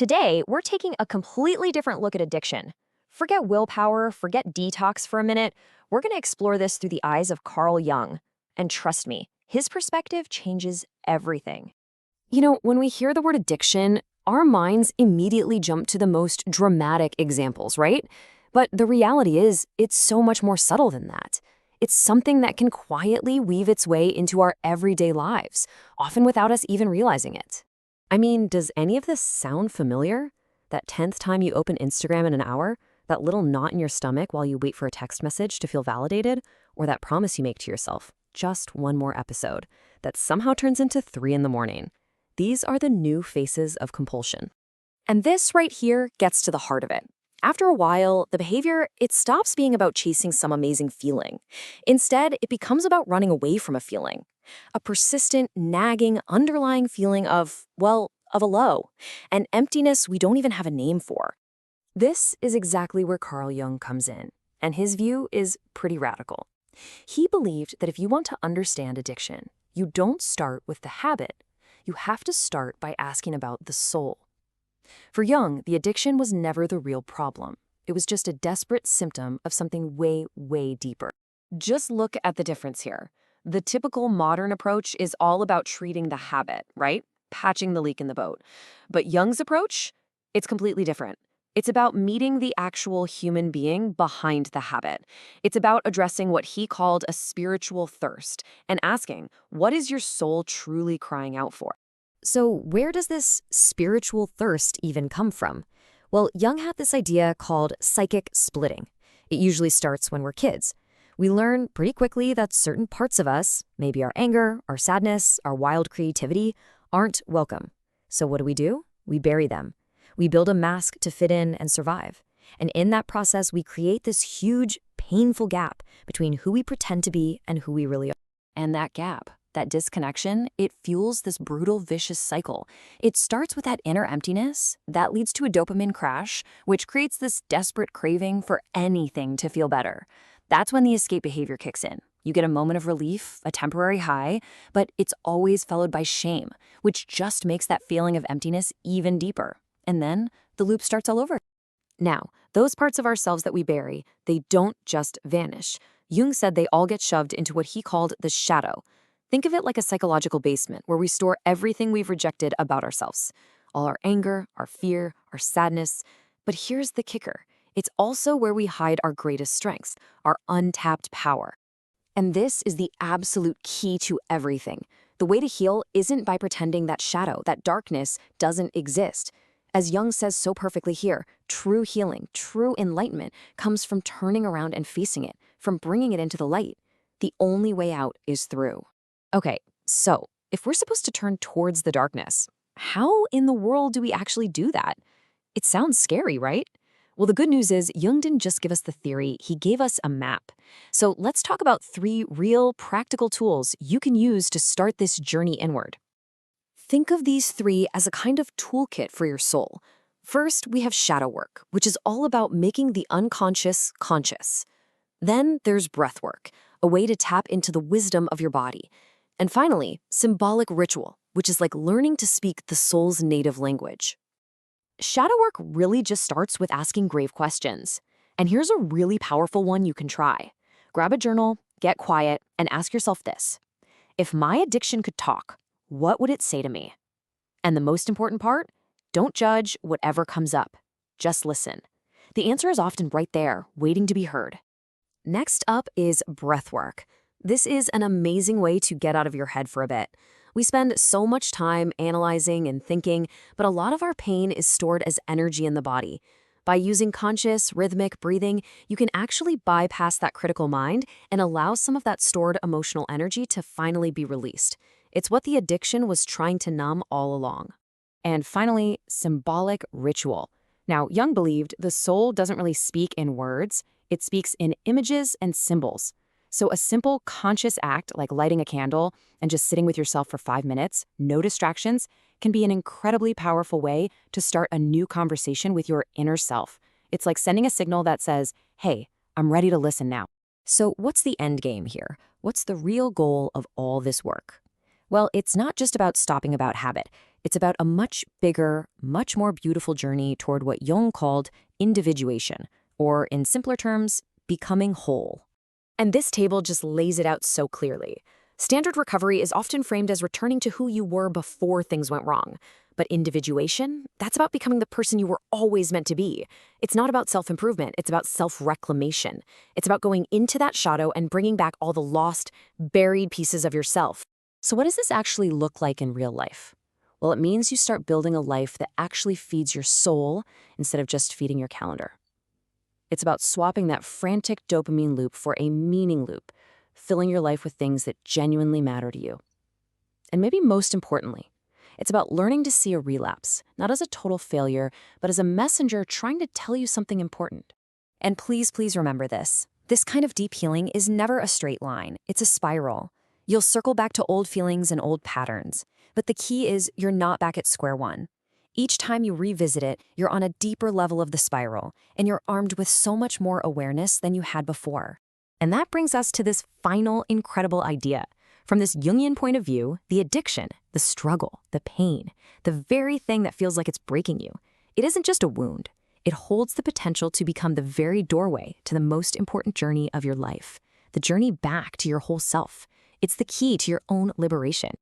Today, we're taking a completely different look at addiction. Forget willpower, forget detox for a minute. We're going to explore this through the eyes of Carl Jung. And trust me, his perspective changes everything. When we hear the word addiction, our minds immediately jump to the most dramatic examples, right? But the reality is, it's so much more subtle than that. It's something that can quietly weave its way into our everyday lives, often without us even realizing it. I mean, does any of this sound familiar? That 10th time you open Instagram in an hour? That little knot in your stomach while you wait for a text message to feel validated? Or that promise you make to yourself, just one more episode, that somehow turns into 3 in the morning? These are the new faces of compulsion. And this right here gets to the heart of it. After a while, the behavior, it stops being about chasing some amazing feeling. Instead, it becomes about running away from a feeling. A persistent, nagging, underlying feeling of a low, an emptiness we don't even have a name for. This is exactly where Carl Jung comes in, and his view is pretty radical. He believed that if you want to understand addiction, you don't start with the habit. You have to start by asking about the soul. For Jung, the addiction was never the real problem. It was just a desperate symptom of something way, way deeper. Just look at the difference here. The typical modern approach is all about treating the habit, right? Patching the leak in the boat. But Jung's approach? It's completely different. It's about meeting the actual human being behind the habit. It's about addressing what he called a spiritual thirst and asking, what is your soul truly crying out for? So where does this spiritual thirst even come from? Well, Jung had this idea called psychic splitting. It usually starts when we're kids. We learn pretty quickly that certain parts of us, maybe our anger, our sadness, our wild creativity, aren't welcome. So what do? We bury them. We build a mask to fit in and survive. And in that process, we create this huge, painful gap between who we pretend to be and who we really are. And that gap, that disconnection, it fuels this brutal, vicious cycle. It starts with that inner emptiness that leads to a dopamine crash, which creates this desperate craving for anything to feel better. That's when the escape behavior kicks in. You get a moment of relief, a temporary high, but it's always followed by shame, which just makes that feeling of emptiness even deeper. And then the loop starts all over. Now, those parts of ourselves that we bury, they don't just vanish. Jung said they all get shoved into what he called the shadow. Think of it like a psychological basement where we store everything we've rejected about ourselves. All our anger, our fear, our sadness. But here's the kicker. It's also where we hide our greatest strengths, our untapped power. And this is the absolute key to everything. The way to heal isn't by pretending that shadow, that darkness, doesn't exist. As Jung says so perfectly here, true healing, true enlightenment comes from turning around and facing it, from bringing it into the light. The only way out is through. Okay, so if we're supposed to turn towards the darkness, how in the world do we actually do that? It sounds scary, right? Well, the good news is Jung didn't just give us the theory, he gave us a map. So let's talk about 3 real practical tools you can use to start this journey inward. Think of these 3 as a kind of toolkit for your soul. First, we have shadow work, which is all about making the unconscious conscious. Then there's breath work, a way to tap into the wisdom of your body. And finally, symbolic ritual, which is like learning to speak the soul's native language. Shadow work really just starts with asking grave questions. And here's a really powerful one you can try. Grab a journal, get quiet, and ask yourself this. If my addiction could talk, what would it say to me? And the most important part, don't judge whatever comes up. Just listen. The answer is often right there, waiting to be heard. Next up is breath work. This is an amazing way to get out of your head for a bit. We spend so much time analyzing and thinking, but a lot of our pain is stored as energy in the body. By using conscious, rhythmic breathing, you can actually bypass that critical mind and allow some of that stored emotional energy to finally be released. It's what the addiction was trying to numb all along. And finally, symbolic ritual. Now, Jung believed the soul doesn't really speak in words, it speaks in images and symbols. So a simple conscious act like lighting a candle and just sitting with yourself for 5 minutes, no distractions, can be an incredibly powerful way to start a new conversation with your inner self. It's like sending a signal that says, hey, I'm ready to listen now. So what's the end game here? What's the real goal of all this work? Well, it's not just about stopping a bad habit. It's about a much bigger, much more beautiful journey toward what Jung called individuation, or in simpler terms, becoming whole. And this table just lays it out so clearly. Standard recovery is often framed as returning to who you were before things went wrong. But individuation, that's about becoming the person you were always meant to be. It's not about self-improvement, it's about self-reclamation. It's about going into that shadow and bringing back all the lost, buried pieces of yourself. So what does this actually look like in real life? Well, it means you start building a life that actually feeds your soul instead of just feeding your calendar. It's about swapping that frantic dopamine loop for a meaning loop, filling your life with things that genuinely matter to you. And maybe most importantly, it's about learning to see a relapse, not as a total failure, but as a messenger trying to tell you something important. And please remember this. This kind of deep healing is never a straight line. It's a spiral. You'll circle back to old feelings and old patterns. But the key is you're not back at square one. Each time you revisit it, you're on a deeper level of the spiral, and you're armed with so much more awareness than you had before. And that brings us to this final incredible idea. From this Jungian point of view, the addiction, the struggle, the pain, the very thing that feels like it's breaking you, it isn't just a wound. It holds the potential to become the very doorway to the most important journey of your life, the journey back to your whole self. It's the key to your own liberation.